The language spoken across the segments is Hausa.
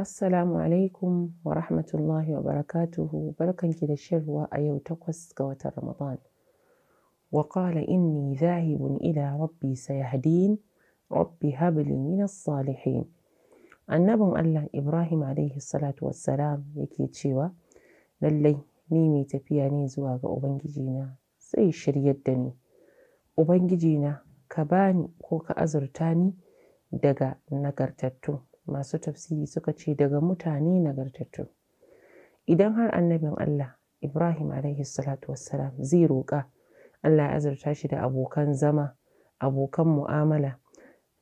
Assalamu alaikum wa rahmatullahi wa barakatuhu. Barkanki da shan ruwa a yau 8 ga watan Ramadan. Wa qala inni dhahibun ila rabbi sayahdin, rabbi habli minas salihin. Annabin Allah Ibrahim alaihi salatu wassalam yake cewa, lallai ni mai tafiya ne zuwa ga Ubangijina, zai shiryar da ni. Ubangijina ka bani ko ka azurta ni daga nagartattu. Masu tafsiri suka ce daga mutane nagartattu. Idan har annabin Allah Ibrahim alaihi salatu wassalam zai roƙa Allah ya azurta shi da abokan zama, abokan mu'amala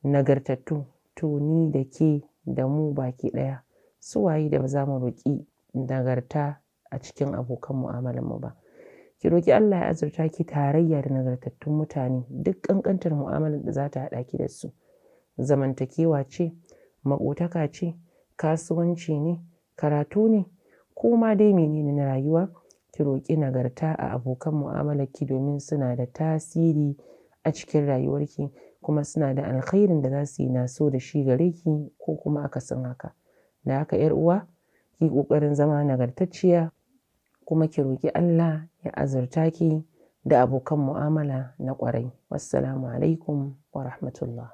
nagartattu, to ni da ke da mu baki ɗaya su waye da ba za mu roƙi nagarta a cikin abokan mu'amalanmu ba. Ki roƙi Allah ya azurta ki tarayya da nagartattun mutane duk ƙanƙantar mu'amalar da za ta haɗa ki da su. Zamantakewa ce, maƙotaka ce, kasuwanci ne, karatu ne, ko ma dai menene na rayuwa, ki roƙi nagarta a abokan mu'amalarki domin suna da tasiri a cikin rayuwarki kuma suna da alkhairin da za su yi naso da shi gare ki ko kuma akasin haka. Da haka 'yar uwa, ki ƙoƙarin zama nagartacciya kuma ki roƙi Allah ya azurta ki da abokan mu'amala na ƙwarai. Wassalamu alaikum wa rahmatullah.